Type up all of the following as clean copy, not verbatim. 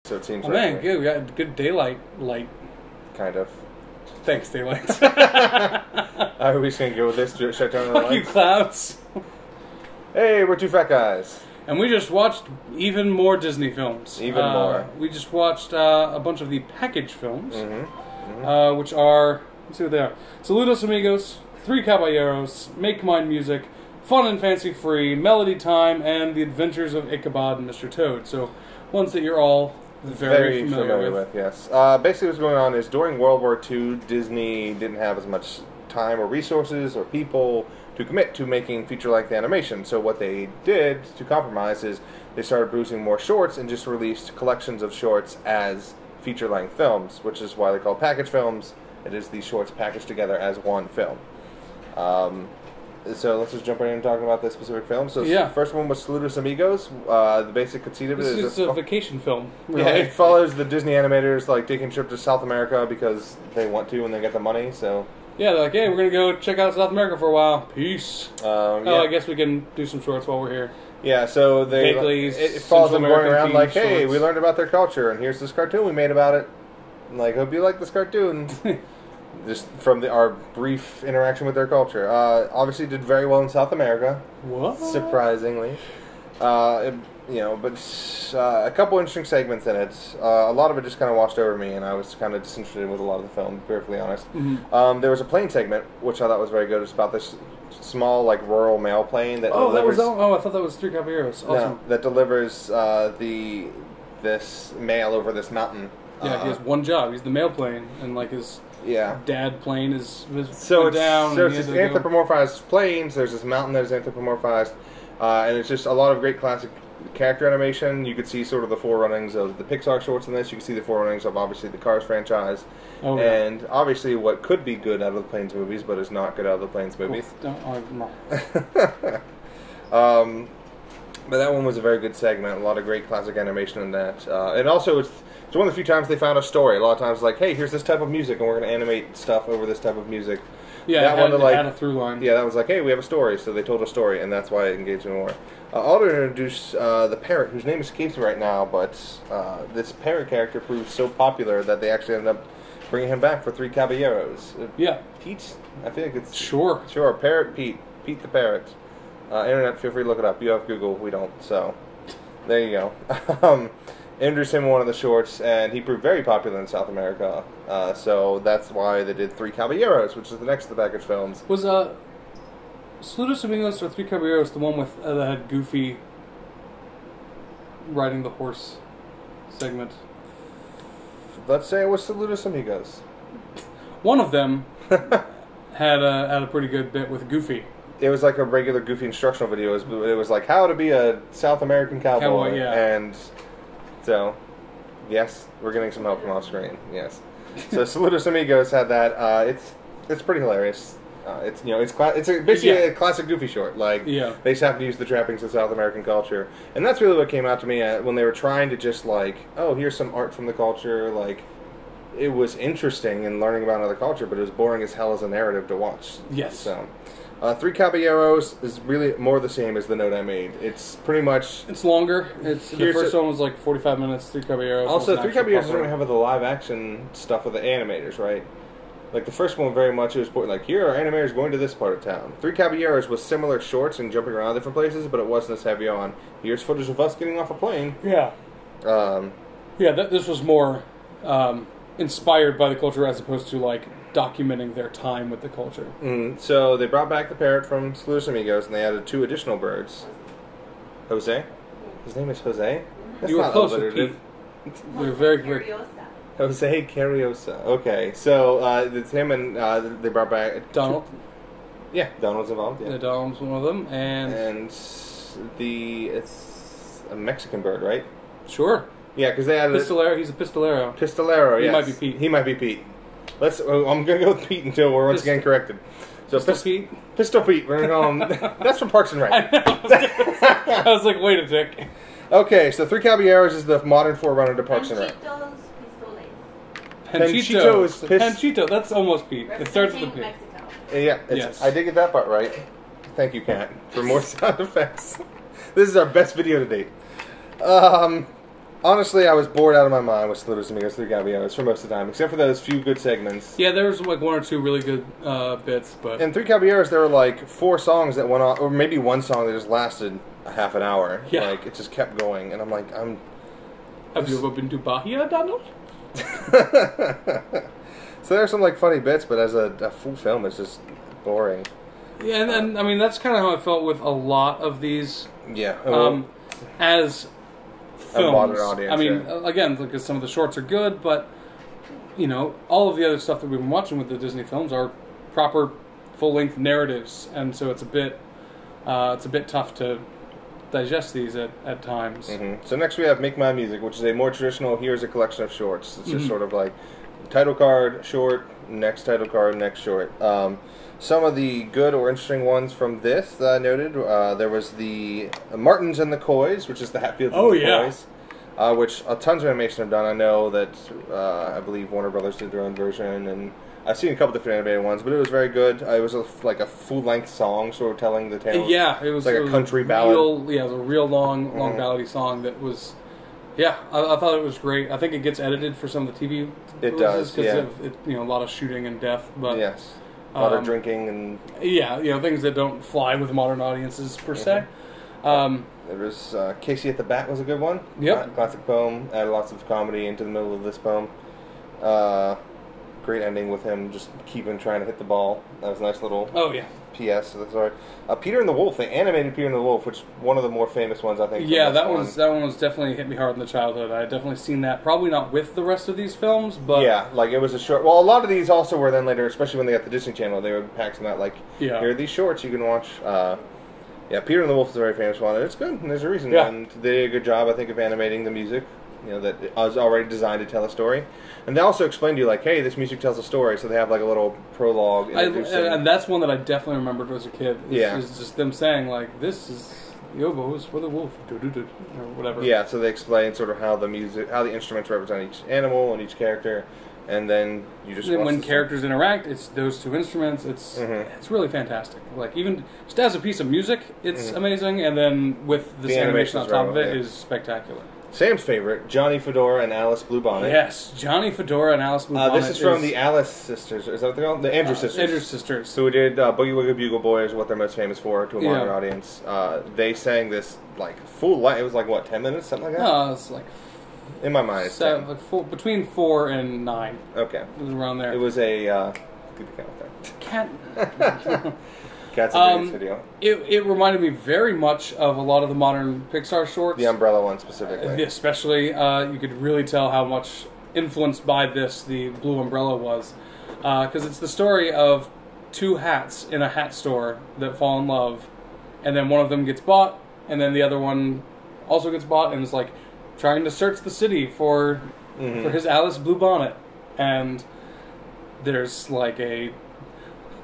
So it seems Oh man, good. We got good daylight light. Kind of. Thanks, daylight. Are we just going to go with this? Shut down the Fuck you, lights? clouds. Hey, we're two fat guys. And we just watched even more Disney films. Even more. We just watched a bunch of the package films, Mm-hmm. which are, let's see what they are. Saludos, Amigos, Three Caballeros, Make Mine Music, Fun and Fancy Free, Melody Time, and The Adventures of Ichabod and Mr. Toad. So, ones that you're all very familiar with. Yes. Basically what's going on is during World War II, Disney didn't have as much time or resources or people to commit to making feature-length animation. So what they did to compromise is they started producing more shorts and just released collections of shorts as feature-length films, which is why they're called package films. It is these shorts packaged together as one film. So let's just jump right in and talk about this specific film. So yeah. The first one was Saludos Amigos. The basic conceit of it This is is a vacation film. Really. Yeah, it follows the Disney animators like taking a trip to South America because they want to and they get the money. So yeah, they're like, hey, we're gonna go check out South America for a while. Peace. yeah. I guess we can do some shorts while we're here. Yeah, so they it follows them going around like, hey, we learned about their culture and here's this cartoon we made about it. And, like, hope you like this cartoon. Just from our brief interaction with their culture. Obviously did very well in South America. What? Surprisingly. But a couple interesting segments in it. A lot of it just kind of washed over me, and I was kind of disinterested with a lot of the film, to be perfectly honest. Mm-hmm. There was a plane segment, which I thought was very good. It's about this small, like, rural mail plane that delivers... I thought that was Three Caballeros. Awesome. No, that delivers this mail over this mountain. Yeah, he has one job. He's the mail plane, and, like, his... Yeah. Dad plane is so down. So it's this anthropomorphized planes. There's this mountain that is anthropomorphized, and it's just a lot of great classic character animation. You could see sort of the forerunnings of the Pixar shorts in this. You can see the forerunnings of obviously the Cars franchise, and obviously what could be good out of the Planes movies, but is not good out of the Planes movies. No. But that one was a very good segment. A lot of great classic animation in that, and also it's one of the few times they found a story. A lot of times, like, hey, here's this type of music, and we're going to animate stuff over this type of music. Yeah, that one had a through line. Yeah, that was like, hey, we have a story, so they told a story, and that's why it engaged me more. I'll introduce the parrot, whose name escapes me right now, but this parrot character proved so popular that they actually ended up bringing him back for Three Caballeros. Yeah. Pete? I think it's... Sure, Parrot Pete. Pete the Parrot. Internet, feel free to look it up. You have Google, we don't, so... There you go. Introduced him in one of the shorts, and he proved very popular in South America. So that's why they did Three Caballeros, which is the next of the package films. Was Saludos Amigos or Three Caballeros the one with that had Goofy riding the horse segment? Let's say it was Saludos Amigos. One of them had a pretty good bit with Goofy. It was like a regular Goofy instructional video. It was like how to be a South American cowboy. Yeah. And so, yes, we're getting some help from off screen. Yes. So Saludos Amigos had that. It's pretty hilarious. It's basically a classic Goofy short. Like they just happen to use the trappings of South American culture, and that's really what came out to me when they were trying to just like, oh, here's some art from the culture. Like, it was interesting in learning about another culture, but it was boring as hell as a narrative to watch. Yes. So. Three Caballeros is really more the same as the note I made. It's pretty much... It's longer. The first one was like 45 minutes, Three Caballeros. Also, Three Caballeros doesn't really have the live-action stuff with the animators, right? Like, the first one very much, it was like, here are animators going to this part of town. Three Caballeros was similar shorts and jumping around different places, but it wasn't as heavy on, here's footage of us getting off a plane. Yeah. This was more inspired by the culture as opposed to, like, documenting their time with the culture. So they brought back the parrot from Saludos Amigos, and they added 2 additional birds. Jose? His name is Jose? That's you were not close alliterative. with Pete. You're very quick. Jose Carriosa. Okay, so it's him and they brought back... Donald? Yeah, Donald's involved, yeah. Donald's one of them, and it's a Mexican bird, right? Sure. Yeah, because they added... Pistolero, he's a pistolero. Pistolero, yes. He might be Pete. He might be Pete. I'm going to go with Pete until we're once again corrected. So Pete? Pistol Pete. We're going to call him... That's from Parks and Rec. I was like, wait a tick. Okay, so Three Caballeros is the modern forerunner to Parks and Rec. Panchito, that's almost Pete. It starts with a P. Yeah, yes. I did get that part right. Thank you, Kat, for more sound effects. This is our best video to date. Honestly, I was bored out of my mind with Saludos, Amigos, Three Caballeros for most of the time, except for those few good segments. Yeah, there was like 1 or 2 really good bits, but... In Three Caballeros, there were like 4 songs that went on, or maybe 1 song that just lasted a half an hour. Yeah. Like, it just kept going, and I'm like, Have you ever been to Bahia, Donald? So there's some like funny bits, but as a full film, it's just boring. Yeah, and I mean, that's kind of how I felt with a lot of these. Yeah. As films. A modern audience, I mean, again, because some of the shorts are good, but you know, all of the other stuff that we've been watching with the Disney films are proper full-length narratives, and so it's a bit tough to digest these at times. Mm-hmm. So next we have Make My Music, which is a more traditional. Here's a collection of shorts. It's just sort of like title card, short, next title card, next short. Some of the good or interesting ones from this that I noted, there was the Martins and the Coys, which is the Hatfields and the Coys, which tons of animation have done. I know that I believe Warner Brothers did their own version, and I've seen a couple different animated ones, but it was very good. It was like a full-length song, sort of telling the tale. Yeah, it was like a country ballad. It was a real long ballady song that was. Yeah, I thought it was great. I think it gets edited for some of the TV. It does, because of a lot of shooting and death. But yes. A lot of drinking and... Yeah, things that don't fly with modern audiences, per se. There was Casey at the Bat was a good one. Yep. Classic poem. Added lots of comedy into the middle of this poem. Great ending with him just keeping trying to hit the ball. That was a nice little PS. Sorry. Peter and the Wolf. They animated Peter and the Wolf, which is one of the more famous ones, I think. Yeah, that one was definitely hit me hard in the childhood. I had definitely seen that. Probably not with the rest of these films, but... Yeah, like it was a short... Well, a lot of these also were then later, especially when they got the Disney Channel, they would pack some out like, here are these shorts you can watch. Yeah, Peter and the Wolf is a very famous one, and it's good, and there's a reason. Yeah. And they did a good job, I think, of animating the music, that was already designed to tell a story. And they also explained to you, like, hey, this music tells a story, so they have, like, a little prologue. And that's one that I definitely remembered as a kid. It's just them saying, like, this is the oboes for the wolf, or whatever. Yeah, so they explain sort of how the instruments represent each animal and each character, and then you just... And when characters interact, it's those 2 instruments. It's really fantastic. Like, even just as a piece of music, it's amazing, and then with this animation on top of it is spectacular. Sam's favorite, Johnny Fedora and Alice Bluebonnet. Yes, Johnny Fedora and Alice Bluebonnet. This is from the Alice sisters. Is that what they're called? The Andrews sisters. Andrews sisters. Who did Boogie Woogie Bugle Boys, what they're most famous for, to a modern audience. They sang this, like, full length. It was like, what, 10 minutes? Something like that? No, it's like... In my mind, it's 10. Like between 4 and 9. Okay. It was around there. It was a... good count there. Cat's a video. It reminded me very much of a lot of the modern Pixar shorts. The Umbrella one specifically. Especially, you could really tell how much influenced by this the Blue Umbrella was. Because it's the story of 2 hats in a hat store that fall in love, and then one of them gets bought, and then the other one also gets bought, and it's like trying to search the city for his Alice Bluebonnet. And there's like a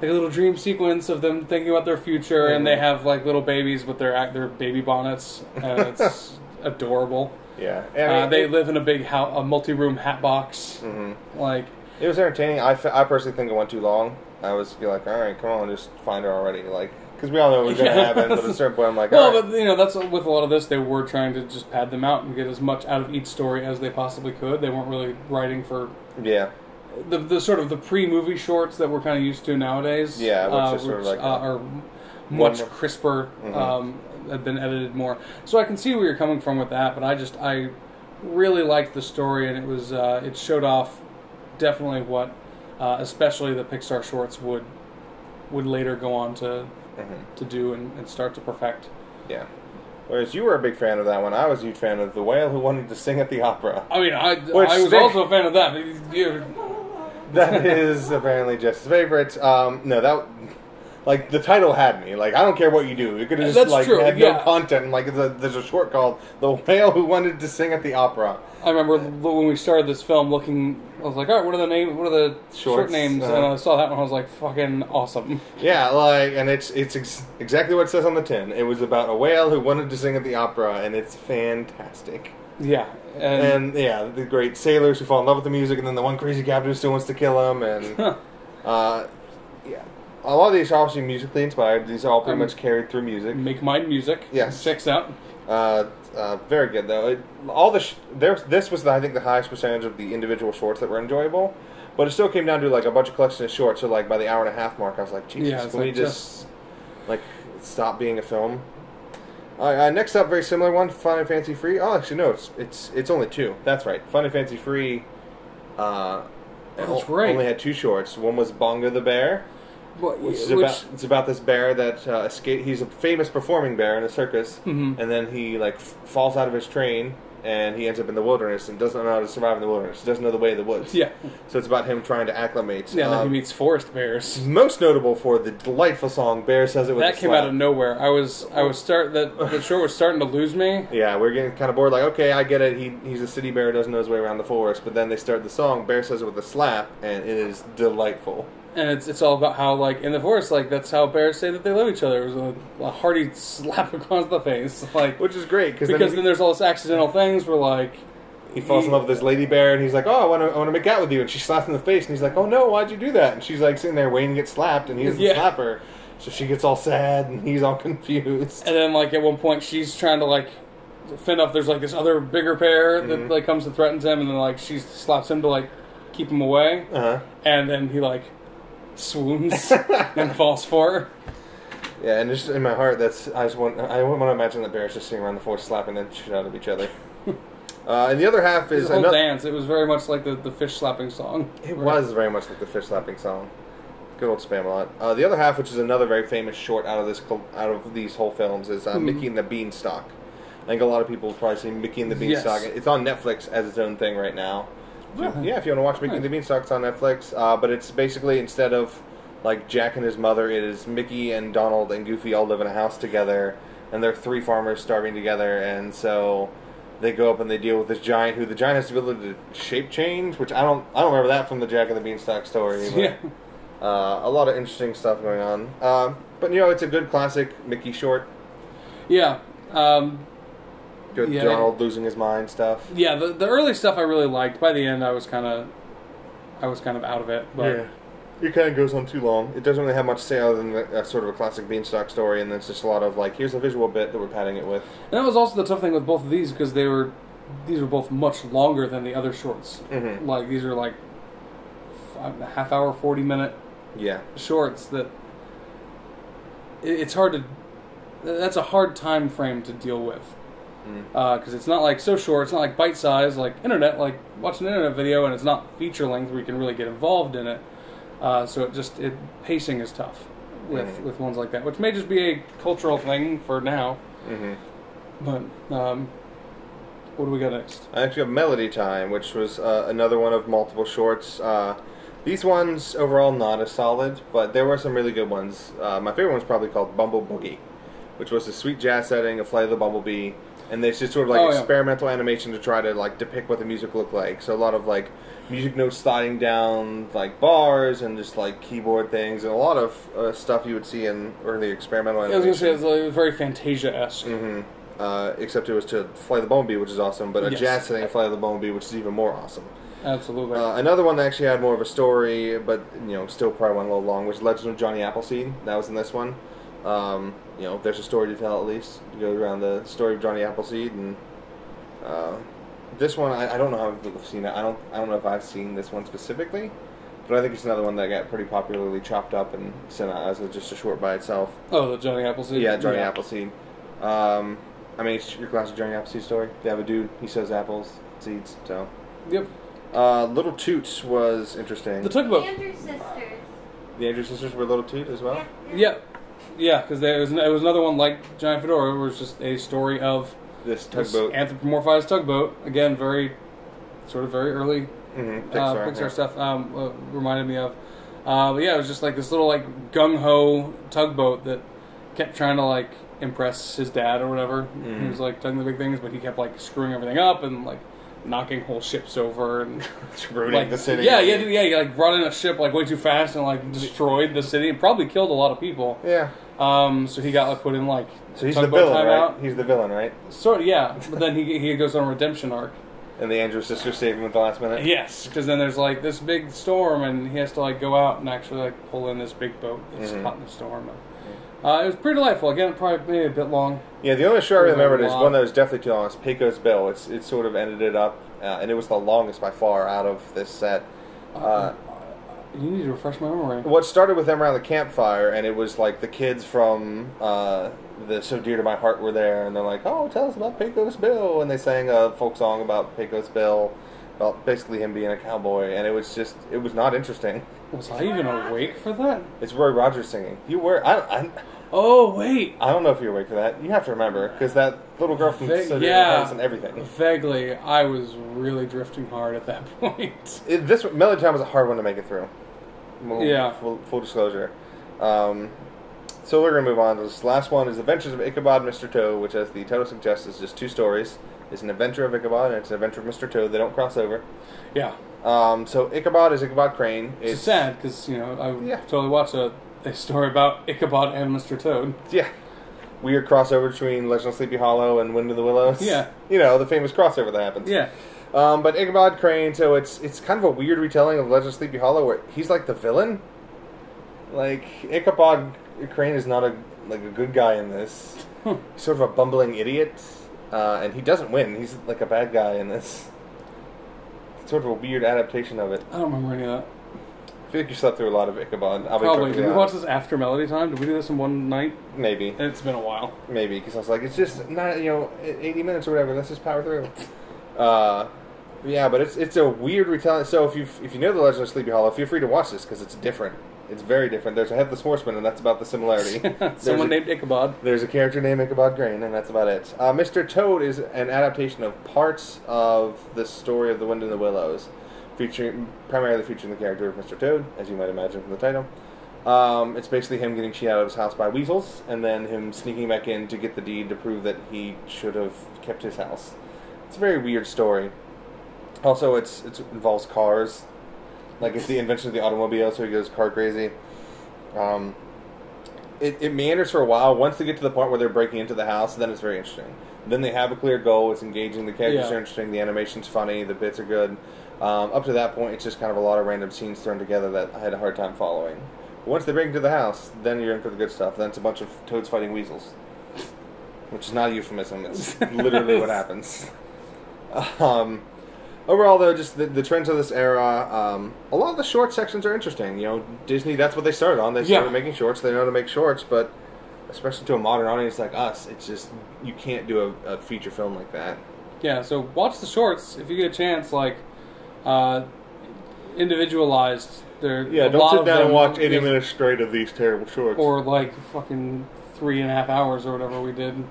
little dream sequence of them thinking about their future, and they have like little babies with their baby bonnets, and it's adorable. Yeah, they live in a big a multi-room hat box. Like, it was entertaining. I personally think it went too long. I was like, all right, come on, just find her already. Like, because we all know what's going to happen, but at a certain point, I'm like, all right. But that's with a lot of this. They were trying to just pad them out and get as much out of each story as they possibly could. They weren't really writing for the sort of the pre-movie shorts that we're kind of used to nowadays. Yeah, which is sort of like are much crisper, have been edited more. So I can see where you're coming from with that, but I really liked the story, and it was it showed off definitely what especially the Pixar shorts would later go on to do and start to perfect. Yeah. Whereas you were a big fan of that one, I was a huge fan of The Whale Who Wanted to Sing at the Opera. I mean, I was also a fan of that. That is apparently Jess's favorite. Like, the title had me. Like, I don't care what you do. You could have just, had no content. Like, there's a short called The Whale Who Wanted to Sing at the Opera. I remember when we started this film looking, I was like, all right, what are the names? What are the short names? And I saw that one, I was like, fucking awesome. Yeah, and it's exactly what it says on the tin. It was about a whale who wanted to sing at the opera, and it's fantastic. Yeah. And the great sailors who fall in love with the music, and then the one crazy captain who still wants to kill him, and a lot of these are obviously musically inspired. These are all pretty much carried through music. Make Mine Music. Yes. Checks out. Very good though. This was I think the highest percentage of the individual shorts that were enjoyable, but it still came down to like a bunch of collection of shorts. So like by the hour and a half mark, I was like, Jesus, can we just like stop being a film? Next up, very similar one, Fun and Fancy Free. Oh, actually no, it's only 2. That's right, Fun and Fancy Free. That's right. Only had 2 shorts. One was Bongo the Bear. It's about this bear that escaped. He's a famous performing bear in a circus, and then he like falls out of his train, and he ends up in the wilderness and doesn't know how to survive in the wilderness. He doesn't know the way of the woods. Yeah. So it's about him trying to acclimate. Yeah, then he meets forest bears. Most notable for the delightful song "Bear Says It With a Slap." That came out of nowhere. The show was starting to lose me. Yeah, we're getting kind of bored. Like, okay, I get it. He's a city bear, doesn't know his way around the forest. But then they start the song "Bear Says It With a Slap," and it is delightful. And it's all about how, like, in the forest, like, that's how bears say that they love each other. It was a hearty slap across the face. Like, which is great. Because then there's all this accidental things where, like... He falls in love with this lady bear, and he's like, oh, I want to make out with you. And she slaps him in the face, and he's like, oh, no, why'd you do that? And she's, like, sitting there waiting to get slapped, and he doesn't slap her. So she gets all sad, and he's all confused. And then, like, at one point, she's trying to, like, fend off. There's, like, this other bigger bear that, like, comes and threatens him, and then, like, she slaps him to, like, keep him away. And then he, like... swoons and falls for her. Yeah, and just in my heart, I want to imagine the bears just sitting around the forest slapping the shit out of each other. And the other half is a whole dance. It was very much like the fish slapping song. It was very much like the fish slapping song. Good old Spamalot. The other half, which is another very famous short out of these whole films, is Mickey and the Beanstalk. I think a lot of people have probably seen Mickey and the Beanstalk. Yes. It's on Netflix as its own thing right now. Yeah, if you want to watch Mickey and the Beanstalk, it's on Netflix. But it's basically, instead of like Jack and his mother, it is Mickey and Donald and Goofy all live in a house together, and they're 3 farmers starving together, and so they go up and they deal with this giant, who the giant has the ability to shape change, which I don't remember that from the Jack and the Beanstalk story. But, yeah. A lot of interesting stuff going on. But you know, it's a good classic Mickey short. Yeah. Good Donald losing his mind stuff. Yeah, the early stuff I really liked. By the end, I was kind of out of it. But yeah, it kind of goes on too long. It doesn't really have much to say other than sort of a classic Beanstalk story, and it's just a lot of like, here's a visual bit that we're padding it with. And that was also the tough thing with both of these, because these were both much longer than the other shorts. Like these are like a half hour, 40-minute shorts that it's hard to. That's a hard time frame to deal with. Because it's not like so short, it's not like bite size, like internet, like watching an internet video, and it's not feature length where you can really get involved in it. So pacing is tough with ones like that, which may just be a cultural thing for now. But what do we got next? I actually have Melody Time, which was another one of multiple shorts. These ones overall not as solid, but there were some really good ones. My favorite one was probably called Bumble Boogie, which was a sweet jazz setting of Flight of the Bumblebee. And they just sort of like experimental animation to try to like depict what the music looked like. So a lot of like music notes sliding down like bars and just like keyboard things and a lot of stuff you would see in early experimental animation. I was going to say it was very Fantasia-esque. Except it was to Fly the Bumblebee, which is awesome, but a jazz setting of Fly the Bumblebee, which is even more awesome. Absolutely. Another one that actually had more of a story, but you know still probably went a little long, was Legend of Johnny Appleseed. That was in this one. You know, there's a story to tell at least. You go around the story of Johnny Appleseed, and this one I don't know how people have seen it. I don't know if I've seen this one specifically, but I think it's another one that got pretty popularly chopped up and sent out as just a short by itself. Oh, the Johnny Appleseed. Yeah, Johnny Appleseed. I mean, it's your classic Johnny Appleseed story. They have a dude, he sows apples, seeds. So. Yep. Little Toots was interesting. The Tugboat. The Andrews sisters. The Andrews sisters were Little Toot as well. Yeah. Yeah, because it was another one like Giant Fedora, where it was just a story of this tugboat, this anthropomorphized tugboat. Again, very early Pixar stuff. Reminded me of. But yeah, it was just like this little like gung ho tugboat that kept trying to like impress his dad or whatever. He was like tugging the big things, but he kept like screwing everything up and like knocking whole ships over and ruining the city. Yeah, he like brought in a ship like way too fast and like destroyed the city and probably killed a lot of people. Yeah. So he got like put in like so he's the villain, right? He's the villain, right? Sort of, yeah. But then he goes on a redemption arc. And the Andrews sisters save him at the last minute. Yes, because then there's like this big storm and he has to like go out and actually like pull in this big boat that's caught in the storm. It was pretty delightful. Again, probably maybe a bit long. Yeah, the only show I remembered is one that was definitely too long. It's Pecos Bill. It sort of ended it up, and it was the longest by far out of this set. You need to refresh my memory. What started with them around the campfire, and it was like the kids from the So Dear to My Heart were there, and they're like, "Oh, tell us about Pecos Bill," and they sang a folk song about Pecos Bill, about basically him being a cowboy, and it was not interesting. Was I even awake for that? It's Roy Rogers singing. You were. Oh wait. I don't know if you're awake for that. You have to remember because that little girl from So Dear to My Heart and everything. Vaguely, I was really drifting hard at that point. This Melody Time was a hard one to make it through. Full disclosure. So we're going to move on. This last one is Adventures of Ichabod and Mr. Toad, which, as the title suggests, is just two stories. It's an adventure of Ichabod and it's an adventure of Mr. Toad. They don't cross over. Yeah. So Ichabod is Ichabod Crane. It's sad because, I totally watched a story about Ichabod and Mr. Toad. Yeah. Weird crossover between Legend of Sleepy Hollow and Wind in the Willows. Yeah. The famous crossover that happens. Yeah. But Ichabod Crane, so it's kind of a weird retelling of Legend of Sleepy Hollow where he's like the villain. Like, Ichabod Crane is not a good guy in this. He's sort of a bumbling idiot. And he doesn't win. He's like a bad guy in this. It's sort of a weird adaptation of it. I don't remember any of that. I feel like you slept through a lot of Ichabod. Probably. Did we watch this after Melody Time? Did we do this in one night? Maybe. It's been a while. Maybe, because I was like, it's just not, 80 minutes or whatever. Let's just power through. Yeah, but it's a weird retelling. So if you know the Legend of Sleepy Hollow, feel free to watch this because it's different. It's very different. There's a Headless Horseman, and that's about the similarity. Someone named Ichabod. There's a character named Ichabod Crane, and that's about it. Mr. Toad is an adaptation of parts of the story of The Wind in the Willows, primarily featuring the character of Mr. Toad, as you might imagine from the title. It's basically him getting cheated out of his house by weasels, and then him sneaking back in to get the deed to prove that he should have kept his house. It's a very weird story. Also, it involves cars. Like, it's the invention of the automobile, so he goes car crazy. It meanders for a while. Once they get to the point where they're breaking into the house, then it's very interesting. Then they have a clear goal. It's engaging. The characters are interesting. The animation's funny. The bits are good. Up to that point, it's just kind of a lot of random scenes thrown together that I had a hard time following. But once they break into the house, then you're in for the good stuff. Then it's a bunch of toads fighting weasels. Which is not a euphemism. It's literally what happens. Overall, though, just the trends of this era, a lot of the short sections are interesting. Disney, that's what they started on. They started making shorts. They know how to make shorts, but especially to a modern audience like us, it's just, you can't do a feature film like that. Yeah, so watch the shorts if you get a chance, individualized. Don't sit down and watch 80 minutes straight of these terrible shorts. Or, fucking 3.5 hours or whatever we did.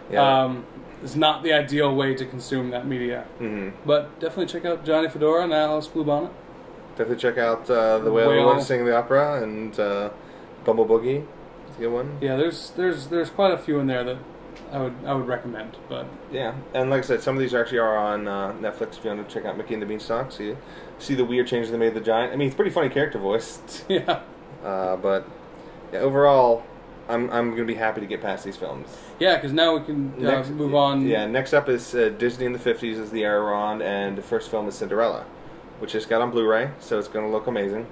Yeah. It's not the ideal way to consume that media. Mm-hmm. But definitely check out Johnny Fedora and Alice Bluebonnet. Definitely check out The Whale Singing the Opera and Bumble Boogie. That's a good one. Yeah, there's quite a few in there that I would recommend. But yeah, and like I said, some of these actually are on Netflix if you want to check out Mickey and the Beanstalk. See the weird changes they made to the giant. I mean, it's a pretty funny character voice. Yeah. But yeah, overall, I'm going to be happy to get past these films. Yeah, because now we can move on. Yeah, next up is Disney in the 50s is the era we're on, and the first film is Cinderella, which just got on Blu-ray, so it's going to look amazing.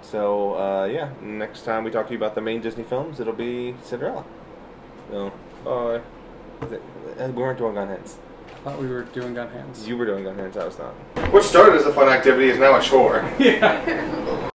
So, yeah, next time we talk to you about the main Disney films, it'll be Cinderella. So, bye. We weren't doing gun hands. I thought we were doing gun hands. You were doing gun hands, I was not. What started as a fun activity is now a chore. Yeah.